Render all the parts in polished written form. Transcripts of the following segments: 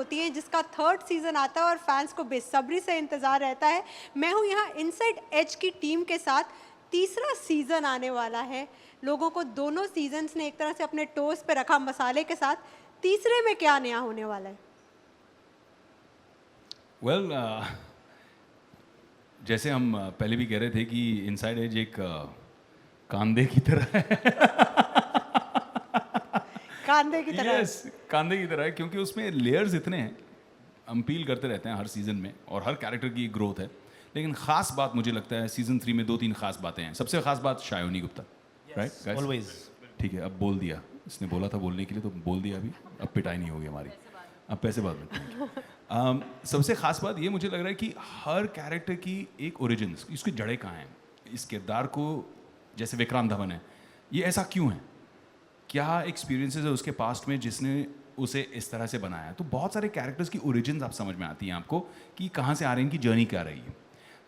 होती हैं जिसका थर्ड सीज़न आता है और फैंस को बेसब्री से इंतज़ार रहता है। मैं हूँ यहाँ इनसाइड एज की टीम के साथ। तीसरा सीज़न आने वाला है। लोगों को दोनों सीजन्स ने एक तरह से अपने टोस्ट पे रखा मसाले के साथ। तीसरे में क्या नया होने वाला है? वेल जैसे हम पहले भी कह रहे थे कि इनसाइड एज एक कांदे की तरह है। कांदे की तरह। यस, कांदे की तरह है, क्योंकि उसमें लेयर्स इतने हैं, हम पील करते रहते हैं हर सीजन में, और हर कैरेक्टर की एक ग्रोथ है। लेकिन खास बात मुझे लगता है सीजन 3 में 2-3 खास बातें हैं। सबसे खास बात शायोनी गुप्ता, राइट? ऑलवेज। ठीक है, अब बोल दिया, इसने बोला था बोलने के लिए तो बोल दिया। अभी अब पिटाई नहीं होगी हमारी, अब पैसे बाद में। सबसे खास बात ये मुझे लग रहा है कि हर कैरेक्टर की एक ओरिजिन, इसकी जड़ें कहाँ हैं, इस किरदार को, जैसे विक्रांत धवन है, ये ऐसा क्यों है, क्या एक्सपीरियंसेस है उसके पास्ट में जिसने उसे इस तरह से बनाया। तो बहुत सारे कैरेक्टर्स की ओरिजिन आप समझ में आती हैं आपको कि कहाँ से आ रहे हैं, इनकी जर्नी क्या रही है।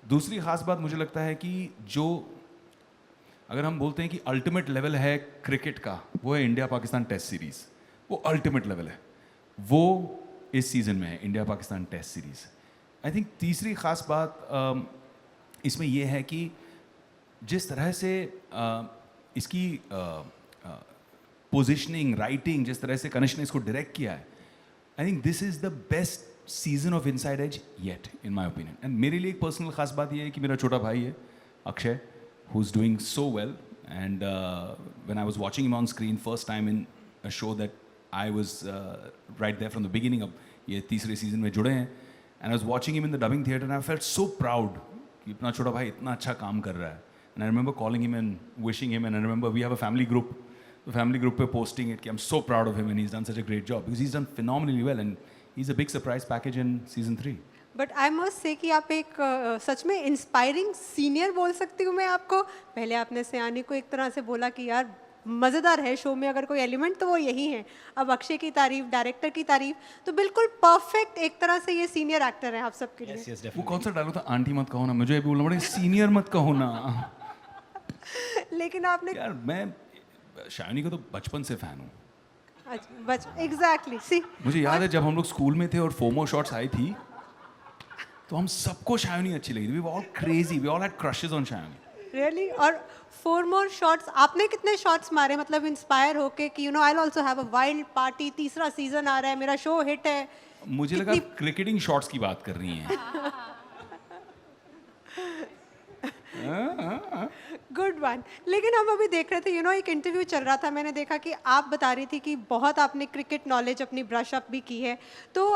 दूसरी खास बात मुझे लगता है कि जो, अगर हम बोलते हैं कि अल्टीमेट लेवल है क्रिकेट का, वो है इंडिया पाकिस्तान टेस्ट सीरीज़। वो अल्टीमेट लेवल है, वो इस सीज़न में है, India Pakistan test series. I think तीसरी ख़ास बात इसमें यह है कि जिस तरह से इसकी पोजिशनिंग, राइटिंग, जिस तरह से कनिष्क ने इसको डायरेक्ट किया है, I think this is the best season of inside edge yet in my opinion. And मेरे लिए एक पर्सनल खास बात यह है कि मेरा छोटा भाई है Akshay, who is doing so well, and when I was watching him on screen first time in a show that I was right there from the beginning, अब ये तीसरे सीजन में जुड़े हैं, and I was watching him in the dubbing theatre and I felt so proud कि अपना छोटा भाई इतना अच्छा काम कर रहा है। And I remember calling him and wishing him, and I remember we have a family group, the family group पे posting it कि I'm so proud of him and he's done such a great job because he's done phenomenally well and he's a big surprise package in season 3. But I must say कि आप एक सच में inspiring senior बोल सकती हूँ मैं आपको। पहले आपने सयानी को एक तरह से बोला कि यार मज़ेदार है शो में, अगर कोई एलिमेंट तो वो यही है। अब अक्षय की तारीफ, डायरेक्टर की तारीफ, तो बिल्कुल परफेक्ट एक तरह से ये सीनियर एक्टर है आप सबके लिए। Yes, वो कौन सा डायलॉग था, आंटी मत कहो ना, मुझे भी बोलना पड़ेगा सीनियर मत कहो ना। लेकिन आपने यार मैं शायनी का तो बचपन से फैन हूँ। एग्जैक्टली सी मुझे याद है जब हम लोग स्कूल में थे और फोमो शॉट्स आई थी तो हम सबको शायनी अच्छी लगी थी। We were all crazy, we all had crushes on Sayani. Really? और 4 more शॉट्स, आपने कितने शॉट्स मारे मतलब इंस्पायर होके कि you know I will also have a wild party, तीसरा सीजन आ रहा है, मेरा शो हिट है? मुझे लगा क्रिकेटिंग शॉट्स की बात कर रही हैं। Good one. लेकिन हम अभी देख रहे थे यू नो एक इंटरव्यू चल रहा था, मैंने देखा कि आप बता रही थी कि बहुत आपने क्रिकेट नॉलेज अपनी ब्रश अप भी की है। तो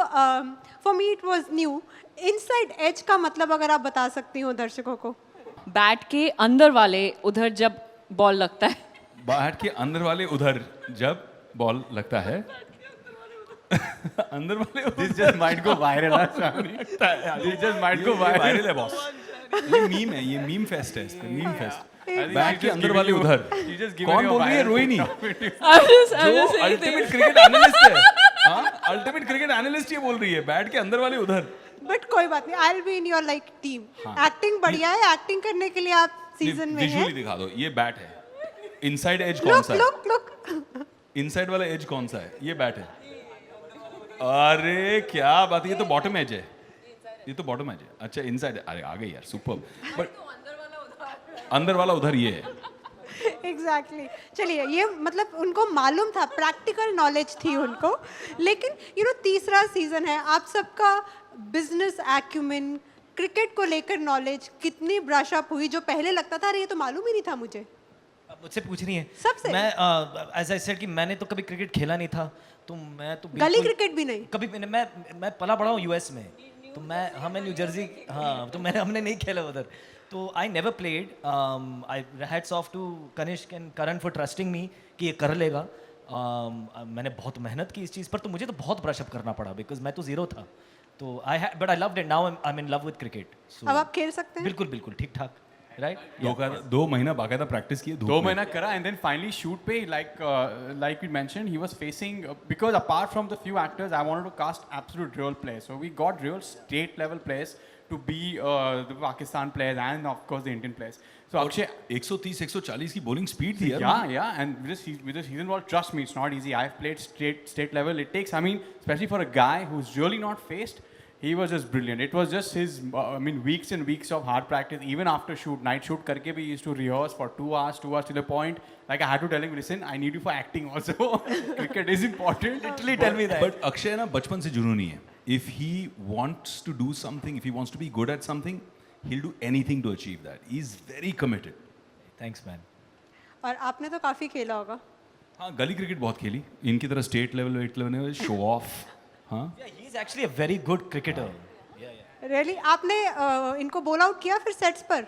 for me it was new. Inside edge का मतलब अगर आप बता सकती हो दर्शकों को। बैट के अंदर वाले उधर जब बॉल लगता है। बैट के अंदर वाले उधर जब बॉल लगता है। अंदर वाले This just might go viral. This just might go viral. Viral है बॉस। ये मीम है, ये मीम फेस्ट है, इस पे मीम फेस्ट। बैट के अंदर वाले उधर। कौन बोल रही है? रोहिणी, जो अल्टीमेट क्रिकेट एनालिस्ट है। हाँ, अल्टीमेट क्रिकेट एनालिस्ट ये बोल रही है, बैट के अंदर वाले उधर। बट कोई बात नहीं, I will be in your like team. Acting बढ़िया है, एक्टिंग करने के लिए आप सीजन में हैं। विजुअली दिखा दो, ये बैट है। इनसाइड एज कौन सा है? लुक इनसाइड वाला एज कौन सा है? ये बैट है। अरे क्या बात है, ये तो बॉटम एज है। ये तो बॉटम एज है। अच्छा इनसाइड, अरे आ गई यार, सुपर। बट अंदर वाला उधर ये है। एग्जैक्टली चलिए, ये मतलब उनको मालूम था, प्रैक्टिकल नॉलेज थी उनको। लेकिन यू नो तीसरा सीजन है, आप सबका बिजनेस एक्यूमेन, क्रिकेट को लेकर नॉलेज कितनी ब्रश अप हुई जो पहले लगता था अरे ये तो मालूम ही नहीं था मुझे? मुझसे पूछ रही है सबसे? मैं एज आई सेड कि मैंने तो कभी क्रिकेट खेला नहीं था, तो मैं तो गली क्रिकेट भी नहीं कभी मैं पला बड़ा हूँ यूएस में, तो मैं न्यू जर्सी, हाँ, तो हमने नहीं खेला उधर, तो I never played. I hats off to Kanishk and Karan for trusting me कि ये कर लेगा। मैंने बहुत मेहनत की इस चीज़ पर, तो मुझे तो बहुत ब्रश अप करना पड़ा बिकॉज मैं तो जीरो था, तो but I loved it. Now I am in love with cricket. अब आप खेल सकते हैं? बिल्कुल बिल्कुल ठीक ठाक। right? दो महीना बाकायदा प्रैक्टिस किए धूप दो में। महीना करा and then finally shoot पे like we mentioned he was facing because apart from the few actors I wanted to cast absolute real players, so we got real state level players to be the Pakistan players and of course the Indian players. So Akshay, 130 140 की bowling speed थी यार। yeah, and with this season ball, trust me, it's not easy. I've played state level. It takes, I mean, especially for a guy who's really not faced, he was just brilliant. It was just his, I mean, weeks and weeks of hard practice. Even after shoot, night shoot, karke bhi he used to rehearse for 2 hours to the point. Like I had to tell him, listen, I need you for acting also. Cricket is important. Literally tell me that. But Akshay ना बचपन से जुनूनी है। If he wants to do something, if he wants to be good at something, he'll do anything to achieve that. He's very committed. Thanks, man. और आपने तो काफ़ी खेला होगा। हाँ गली क्रिकेट बहुत खेली। इनकी तरह स्टेट लेवल वेट लेवल में शो ऑफ। हाँ Yeah, he's actually a very good cricketer. Really आपने इनको बोल आउट किया फिर सेट्स पर?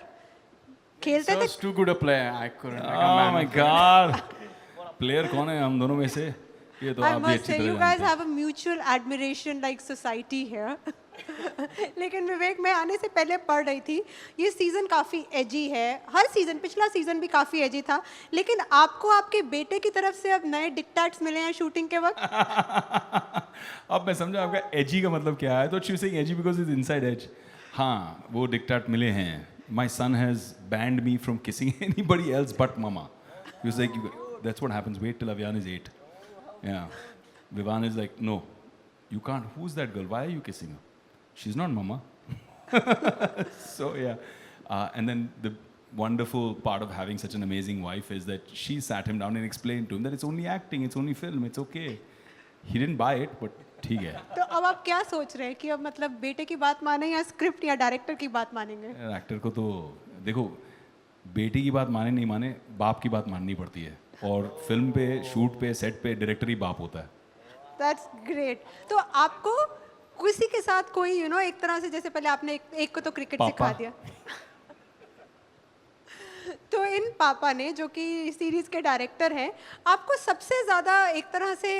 खेलते थे? He's too good a player. I couldn't. I can't Oh my manage. God! Player कौन है हम दोनों में से? ये तो I आप भी must अच्छी say, तरह you guys जानते हैं। have a mutual admiration like society here. लेकिन विवेक मैं आने से पहले पढ़ रही थी ये सीज़न काफ़ी एजी है, हर सीज़न, पिछला सीज़न भी काफ़ी एजी था, लेकिन आपको आपके बेटे की तरफ से अब नए डिक्टेट्स मिले हैं शूटिंग के वक्त। अब मैं समझा आपका एजी का मतलब क्या है। तो she saying edgy because is inside edge. हाँ वो डिक्टेट मिले हैं। My son has banned me from kissing anybody else but mama. He was like that's what happens, wait till Aviaan is 8। या Vivaan is like no you can't, who is that girl, why are you kissing her, she is not mama. So yeah, and then the wonderful part of having such an amazing wife is that she sat him down and explained to him that it's only acting, it's only film, it's okay. He didn't buy it, but ठीक है। तो अब आप क्या सोच रहे हैं कि अब मतलब बेटे की बात माने या स्क्रिप्ट या डायरेक्टर की बात मानेंगे? एक्टर को तो देखो बेटी की बात माने नहीं माने, बाप की बात माननी पड़ती है। और फिल्म पे, शूट पे, सेट पे डायरेक्टर ही बाप होता है। That's great. तो आपको किसी के साथ कोई एक तरह से, जैसे पहले आपने एक को तो क्रिकेट पापा। सिखा दिया तो इन पापा ने, जो कि सीरीज के डायरेक्टर हैं, आपको सबसे ज़्यादा एक तरह से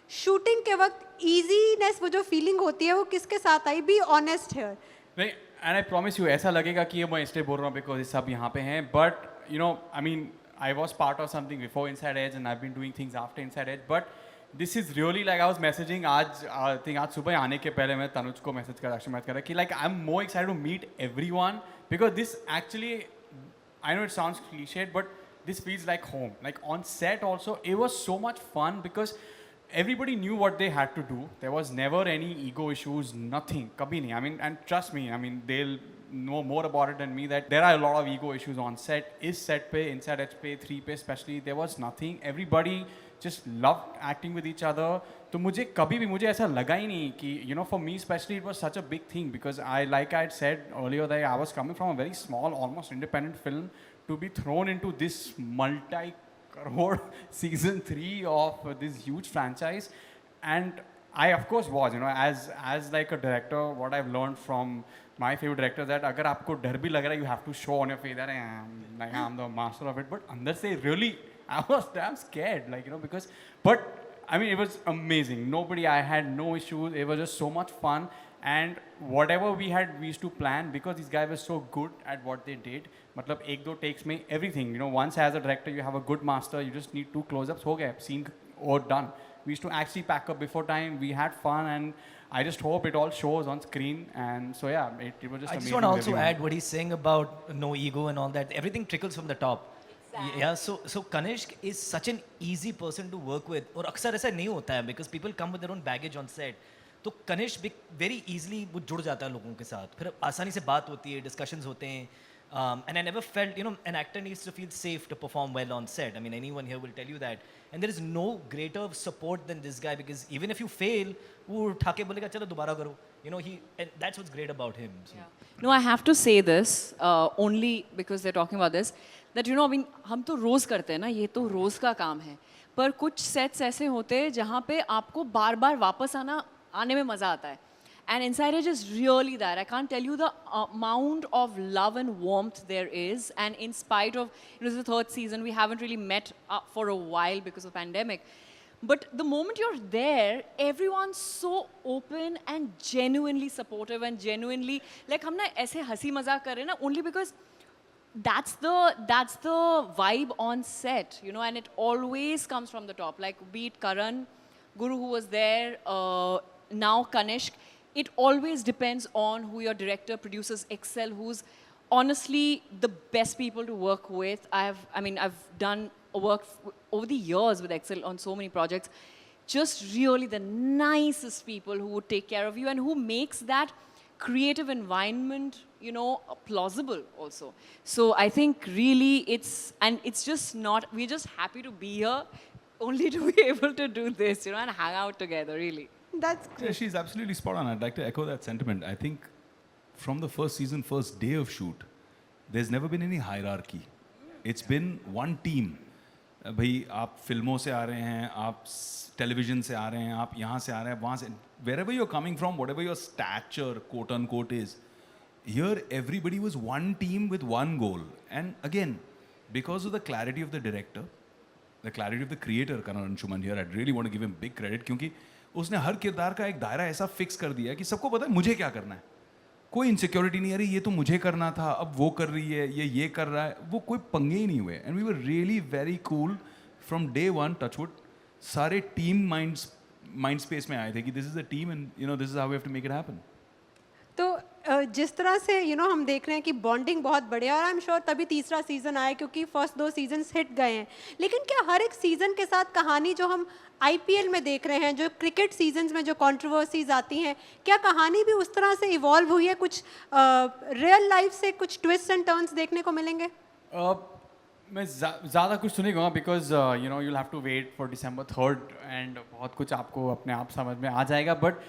शूटिंग के वक्त इजीनेस, वो जो फीलिंग होती है वो किसके साथ आई? Be honest here. नहीं, एंड आई प्रॉमिस यू, ऐसा लगेगा कि ये मैं इसलिए बोल रहा हूँ बिकॉज ये सब यहाँ पे हैं, but you know I mean I was part of something before inside edge and I been doing things after inside edge, but this is really like I was messaging आज, आई थिंक आज सुबह आने के पहले मैं तनुज को message कर रहा कि like I am more excited to meet everyone because this actually, I know it sounds cliched, but this feels like home. Like on set also, it was so much fun because everybody knew what they had to do. There was never any ego issues, nothing. Kabhi nahi. I mean, and trust me, I mean, they'll know more about it than me that there are a lot of ego issues on set. Is set pe, inside edge pe, 3 pe especially, there was nothing. Everybody just loved acting with each other. तो मुझे कभी भी मुझे ऐसा लगा ही नहीं कि for me especially it was such a big thing because like I had said earlier that I was coming from a very small, almost independent film to be thrown into this multi-crore season 3 of this huge franchise, and I of course was as like a director, what I've learned from my favorite director that अगर आपको डर भी लग रहा है you have to show on your face that I'm the master of it, but अंदर से really I was damn scared, because but I mean, it was amazing. I had no issues. It was just so much fun. And whatever we used to plan because these guys were so good at what they did. Matlab, 1-2 takes me everything. Once as a director, you have a good master. You just need 2 close-ups. Ho gaya, scene or done. We used to actually pack up before time. We had fun, and I just hope it all shows on screen. And so yeah, it was just I amazing. just want to also everyone. add what he's saying about no ego and all that. Everything trickles from the top. Yeah, so Kanishk is such an easy person to work with. और अक्सर ऐसा नहीं होता है because people come with their own baggage on set. तो Kanishk very easily वो जुड़ जाता है लोगों के साथ. फिर आसानी से बात होती है, discussions होते हैं. And I never felt, an actor needs to feel safe to perform well on set. I mean, anyone here will tell you that. And there is no greater support than this guy because even if you fail, वो उठा के बोलेगा चलो दोबारा करो. And that's what's great about him. So. No, I have to say this only because they're talking about this. That I mean, हम तो रोज़ करते हैं ना, ये तो रोज़ का काम है. पर कुछ सेट्स ऐसे होते हैं जहाँ पे आपको बार बार वापस आने में मज़ा आता है. And Inside Edge is really that. I can't tell you the amount of love and warmth there is. And in spite of, it was the 3rd season, we haven't really met for a while because of pandemic. But the moment you're there, everyone's so open and genuinely supportive and genuinely, like हम ना ऐसे हंसी मजाक कर रहे हैं ना, only because that's the vibe on set, you know, and it always comes from the top. Like be it Karan, Guru who was there, now Kanishk. It always depends on who your director, producers, Excel, who's honestly the best people to work with. I've done work over the years with Excel on so many projects. Just really the nicest people who would take care of you and who makes that creative environment, you know, plausible also. So I think really it's just not, we're just happy to be here only to be able to do this, you know, and hang out together, really. That's Yeah, great. she's absolutely spot on. I'd like to echo that sentiment. I think from the first season, first day of shoot, there's never been any hierarchy. It's been one team. भाई आप फिल्मों से आ रहे हैं, आप television से आ रहे हैं, आप यहाँ से आ रहे हैं, वहाँ से, wherever you're coming from, whatever your stature, quote unquote, is, here everybody was one team with one goal. And again, because of the clarity of the director, the clarity of the creator, Karan Anshuman here, I'd really want to give him big credit, क्योंकि उसने हर किरदार का एक दायरा ऐसा fix कर दिया कि सबको पता है मुझे क्या करना है. कोई इनसिक्योरिटी नहीं, अरे ये तो मुझे करना था, अब वो कर रही है, ये कर रहा है, वो कोई पंगे ही नहीं हुए. And we were really very cool from day one. Touchwood सारे टीम माइंड स्पेस में आए थे कि this is a team and you know this is how we have to make it happen. तो जिस तरह से हम देख रहे हैं कि बॉन्डिंग बहुत बढ़िया, और आई एम श्योर तभी तीसरा सीज़न आया क्योंकि फर्स्ट 2 सीजन्स हिट गए हैं. लेकिन क्या हर एक सीज़न के साथ कहानी जो हम आईपीएल में देख रहे हैं, जो क्रिकेट सीजन्स में जो कंट्रोवर्सीज आती हैं, क्या कहानी भी उस तरह से इवॉल्व हुई है? कुछ रियल लाइफ से कुछ ट्विस्ट एंड टर्न्स देखने को मिलेंगे? मैं ज़्यादा कुछ तो नहीं कहूँगा because you know you'll have to wait for December 3rd and बहुत कुछ आपको अपने आप समझ में आ जाएगा. बट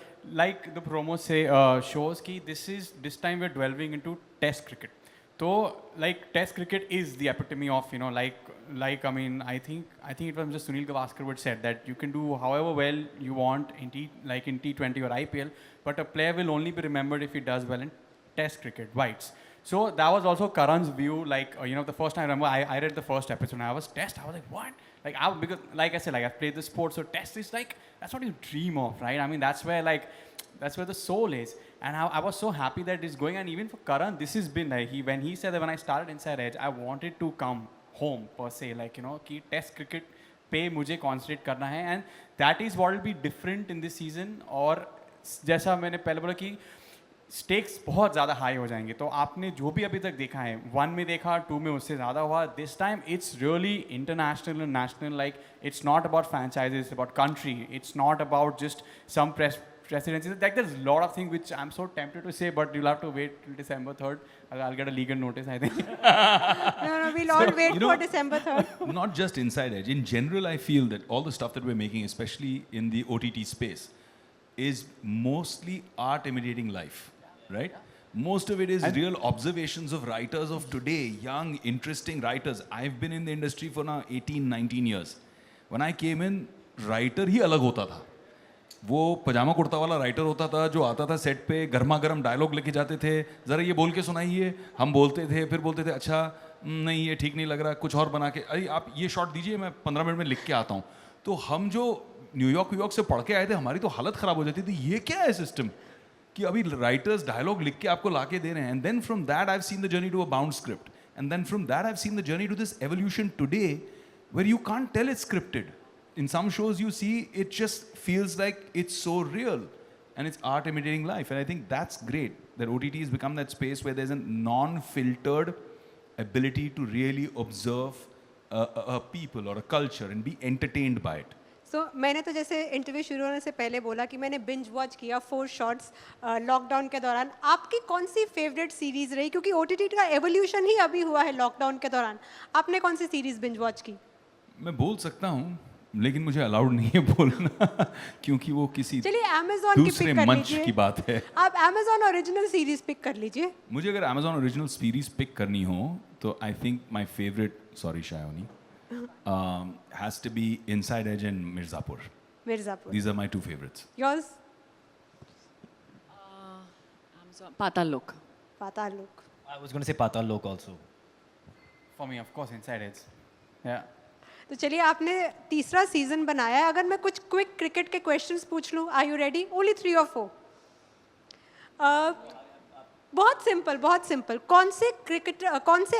लाइक द प्रोमो से शोज़ की this time we are developing into test cricket. तो like test cricket is the epitome of, you know, like I mean, I think it was just Sunil Gavaskar would said that you can do however well you want in T20 or IPL, but a player will only be remembered if he does well in Test cricket, whites. So that was also Karan's view. Like you know, the first time I remember, I read the first episode and I was Test. I was like, what? Because like I said, like I've played the sport, so Test is like that's what you dream of, right? I mean, that's where the soul is. And I was so happy that it's going. And even for Karan, this has been like when he said that when I started Inside Edge, I wanted to come home per se, like you know, कि Test cricket पे मुझे concentrate करना है, and that is what will be different in this season. और जैसा मैंने पहले बोला कि स्टेक्स बहुत ज़्यादा हाई हो जाएंगे. तो आपने जो भी अभी तक देखा है, 1 में देखा, 2 में उससे ज़्यादा हुआ. This time it's really international and national. Like it's not about franchises, it's about country. It's not about just some presidencies. Like there's a lot of things which I'm so tempted to say, but you'll have to wait till December 3rd. I'll get a legal notice, I think. No, we'll all wait you know- for December 3rd. Not just Inside Edge. In general, I feel that all the stuff that we're making, especially in the OTT space, is mostly art imitating life, right? Most of it is real observations of writers of today, young, interesting writers. I've been in the industry for now 18, 19 years. When I came in, writer ही अलग होता था. वो पजामा कुर्ता वाला writer होता था जो आता था सेट पे, गर्मा गर्म डायलॉग लेके जाते थे, ज़रा ये बोल के सुनाइए, हम बोलते थे, फिर बोलते थे अच्छा नहीं ये ठीक नहीं लग रहा, कुछ और बना के, अरे आप ये शॉट दीजिए, मैं 15 मिनट में लिख के आता हूँ. तो हम जो न्यूयॉर्क से पढ़ के आए थे, हमारी तो हालत ख़राब हो जाती थी. ये क्या है सिस्टम कि अभी राइटर्स डायलॉग लिख के आपको ला के दे रहे हैं. And then from that I have seen the journey to a bound script, and then from that I have seen the journey to this evolution today where you can't tell it's scripted. In some shows you see it just feels like it's so real and it's art imitating life, and I think that's great that OTT has become that space where there's a non-filtered ability to really observe a people or a culture and be entertained by it. So, मैंने तो जैसे interview शुरू होने से पहले बोला कि मैंने बिंज वॉच किया 4 शॉट्स लॉकडाउन के दौरान. आपकी कौन सी फेवरेट सीरीज़ रही? क्योंकि OTT का एवोल्यूशन ही अभी हुआ है लॉकडाउन के दौरान. आपने कौन सी सीरीज़ बिंज वॉच की? मैं बोल सकता हूँ लेकिन मुझे अलाउड नहीं है बोलना क्योंकि वो किसी चलिए Amazon की दूसरे पिक कर मंच लीजिए. की बात है. आप Amazon ओरिजिनल सीरीज़ पिक कर लीजिए. मुझे अगर Amazon ओरिजिनल सीरीज पिक करनी हो तो I think my favourite, sorry Shayoni, has to be inside edge and Mirzapur. Mirzapur. These are my 2 favorites. Yours? Amazon, Patal Lok. Patal Lok. I was going to say Patal Lok also. For me, of course, Inside Edge. Yeah. तो चलिए आपने तीसरा season बनाया है. अगर मैं कुछ quick cricket के क्वेश्चंस पूछ लूँ, are you ready? Only 3 or 4. बहुत सिंपल। कौन से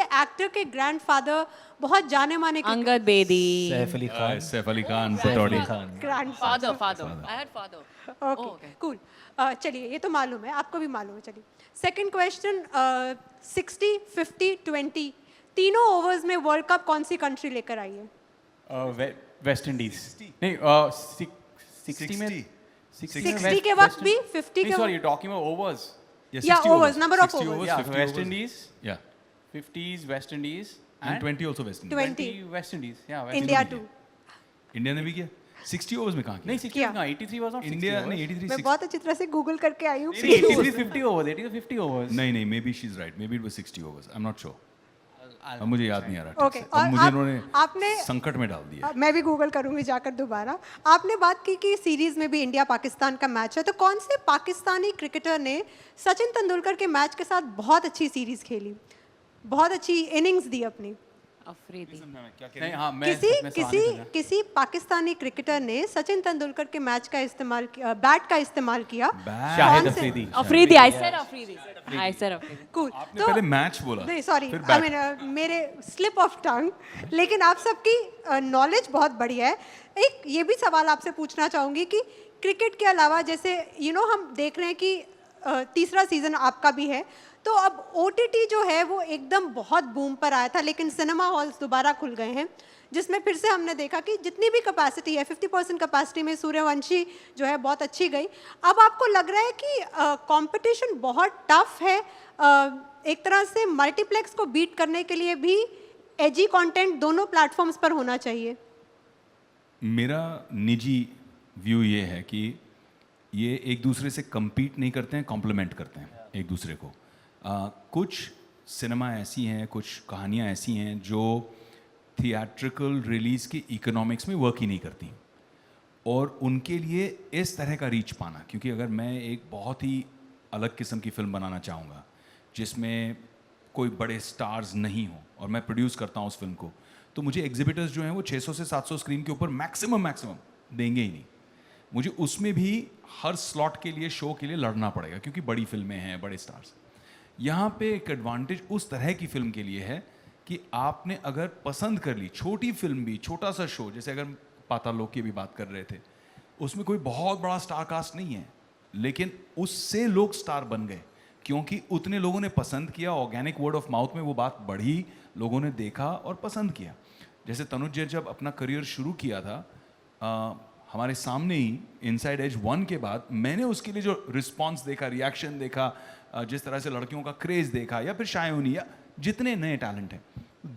एक्टर के ग्रैंडफादर बहुत जाने माने Angad Bedi. Saif Ali Khan. Saif Ali Khan, Pataudi. Grandfather? Father. I had father. Okay cool. चलिए ये तो मालूम है, आपको भी मालूम है. चलिए सेकंड क्वेश्चन, 60, 50, 20 तीनों ओवर्स में वर्ल्ड कप कौन सी कंट्री लेकर आई है? West Indies. नहीं 60 में 60 के वक्त भी, 50 के सॉरी वक्त? Talking about overs. Yeah, overs, number of overs. Yeah, 50 West overs. Indies, Yeah. 50s West Indies And 20 also West Indies. 20. 20 West Indies. Yeah, West India Indies. 2. India ने भी किया. 60 ओवर्स में कहाँ किया? नहीं 60 क्या? कहाँ 83 was not 60 इंडिया overs. नहीं 83 मैं 60. बहुत अच्छी तरह से गूगल करके आई हूँ. नहीं, 83 50 overs. 80 to 50 overs. नहीं may be she is right, may be it was 60 overs. I am not sure. अब मुझे याद नहीं आ रहा. Okay, ठीक से. और अब मुझे आप- इन्होंने आपने- संकट में डाल दिया. मैं भी गूगल करूंगी जाकर दोबारा. आपने बात की कि सीरीज में भी इंडिया पाकिस्तान का मैच है, तो कौन से पाकिस्तानी क्रिकेटर ने सचिन तेंदुलकर के मैच के साथ बहुत अच्छी सीरीज खेली, बहुत अच्छी इनिंग्स दी अपनी? अफरीदी. नहीं हाँ मैं किसी पाकिस्तानी क्रिकेटर ने सचिन तेंदुलकर के मैच का इस्तेमाल किया, बैट का इस्तेमाल किया. शाहिद कौन से? Afridi. Afridi. I said Afridi. I said Afridi. Cool. आपने पहले मैच बोला. नहीं सॉरी, फिर आई bat. मीन मेरे स्लिप ऑफ टंग. लेकिन आप सबकी नॉलेज बहुत बढ़िया है. एक ये भी सवाल आपसे पूछना चाहूँगी कि क्रिकेट के अलावा जैसे हम देख रहे हैं कि तीसरा सीज़न आपका भी है, तो अब OTT जो है वो एकदम बहुत बूम पर आया था, लेकिन सिनेमा हॉल्स दोबारा खुल गए हैं, जिसमें फिर से हमने देखा कि जितनी भी कैपेसिटी है 50% कैपेसिटी में सूर्यवंशी जो है बहुत अच्छी गई. अब आपको लग रहा है कि कंपटीशन बहुत टफ है, एक तरह से मल्टीप्लेक्स को बीट करने के लिए भी एजी कंटेंट दोनों प्लेटफॉर्म्स पर होना चाहिए? मेरा निजी व्यू ये है कि ये एक दूसरे से compete नहीं करते हैं, कॉम्प्लीमेंट करते हैं एक दूसरे को. कुछ सिनेमा ऐसी हैं, कुछ कहानियाँ ऐसी हैं जो थिएट्रिकल रिलीज़ की इकोनॉमिक्स में वर्क ही नहीं करती, और उनके लिए इस तरह का रीच पाना, क्योंकि अगर मैं एक बहुत ही अलग किस्म की फिल्म बनाना चाहूँगा जिसमें कोई बड़े स्टार्स नहीं हो और मैं प्रोड्यूस करता हूँ उस फिल्म को, तो मुझे एग्जिबिटर्स जो हैं वो 600 से 700 स्क्रीन के ऊपर मैक्सिमम देंगे ही नहीं. मुझे उसमें भी हर स्लॉट के लिए, शो के लिए लड़ना पड़ेगा, क्योंकि बड़ी फिल्में हैं, बड़े स्टार्स. यहाँ पे एक एडवांटेज उस तरह की फिल्म के लिए है कि आपने अगर पसंद कर ली, छोटी फिल्म भी, छोटा सा शो, जैसे अगर पाताल लोक की भी बात कर रहे थे, उसमें कोई बहुत बड़ा स्टार कास्ट नहीं है, लेकिन उससे लोग स्टार बन गए क्योंकि उतने लोगों ने पसंद किया. ऑर्गेनिक वर्ड ऑफ माउथ में वो बात बढ़ी, लोगों ने देखा और पसंद किया. जैसे तनुज जी जब अपना करियर शुरू किया था, हमारे सामने ही इनसाइड एज 1 के बाद मैंने उसके लिए जो रिस्पॉन्स देखा, रिएक्शन देखा, जिस तरह से लड़कियों का क्रेज देखा, या फिर शायनी, या जितने नए टैलेंट हैं,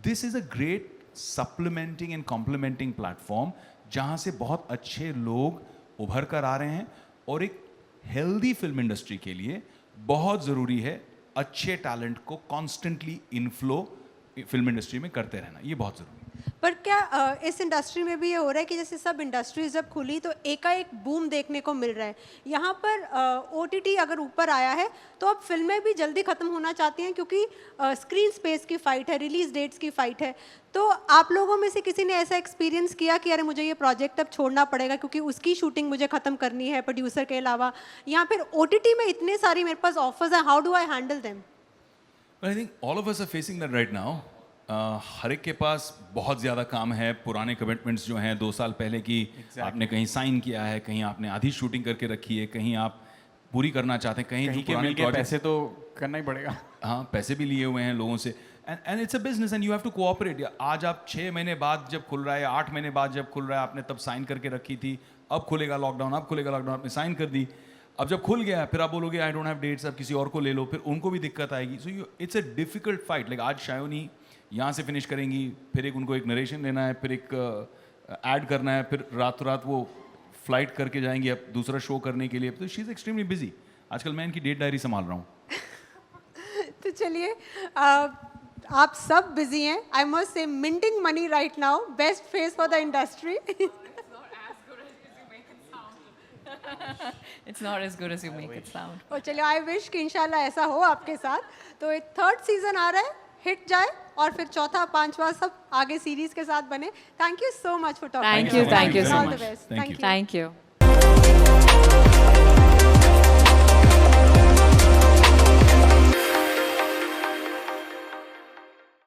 this is a great supplementing and complementing platform जहाँ से बहुत अच्छे लोग उभर कर आ रहे हैं. और एक हेल्दी फिल्म इंडस्ट्री के लिए बहुत ज़रूरी है अच्छे टैलेंट को कॉन्स्टेंटली इनफ्लो फिल्म इंडस्ट्री में करते रहना, ये बहुत ज़रूरी है. पर क्या इस इंडस्ट्री में भी ये हो रहा है कि जैसे सब इंडस्ट्रीज जब खुली तो एकाएक बूम देखने को मिल रहा है, यहाँ पर OTT अगर ऊपर आया है तो अब फिल्में भी जल्दी ख़त्म होना चाहती हैं, क्योंकि स्क्रीन स्पेस की फ़ाइट है, रिलीज डेट्स की फ़ाइट है. तो आप लोगों में से किसी ने ऐसा एक्सपीरियंस किया कि अरे मुझे ये प्रोजेक्ट अब छोड़ना पड़ेगा क्योंकि उसकी शूटिंग मुझे ख़त्म करनी है प्रोड्यूसर के अलावा, या फिर OTT में इतने सारी मेरे पास ऑफर्स हैं, how do I handle them? I think all of us are facing that right now. हर एक के पास बहुत ज़्यादा काम है, पुराने कमिटमेंट्स जो हैं 2 साल पहले की, आपने कहीं साइन किया है, कहीं आपने आधी शूटिंग करके रखी है, कहीं आप पूरी करना चाहते हैं, कहीं जो पुराने projects- पैसे तो करना ही पड़ेगा. हाँ, पैसे भी लिए हुए हैं लोगों से, and it's a business and you have to cooperate. आज आप 6 महीने बाद जब खुल रहा है, 8 महीने बाद जब खुल रहा है, आपने तब साइन करके रखी थी, अब खुलेगा लॉकडाउन, आपने साइन कर दी, अब जब खुल गया फिर आप बोलोगे आई डोंट हैव डेट्स, अब किसी और को ले लो, फिर उनको भी दिक्कत आएगी. So it's a difficult fight. Like आज शायोनी यहाँ से फिनिश करेंगी, फिर उनको एक नरेशन लेना है, फिर एक ऐड करना है, फिर रातों रात वो फ्लाइट करके जाएंगी अब दूसरा शो करने के लिए. तो शी इज़ एक्सट्रीमली बिजी. आजकल मैं इनकी डेट डायरी संभाल रहा हूँ. तो चलिए, आप सब बिजी हैं. I must say minting money right now, best face for the industry. It's not as good as you make it sound. और चलिए, आई विश कि इंशाल्लाह ऐसा हो आपके साथ. तो एक 3rd सीजन आ रहा है, हिट जाए, और फिर 4था 5वां सब आगे सीरीज के साथ बने. Thank you so much for talking. Thank you so much. All the best. Thank you. Thank you. Thank you.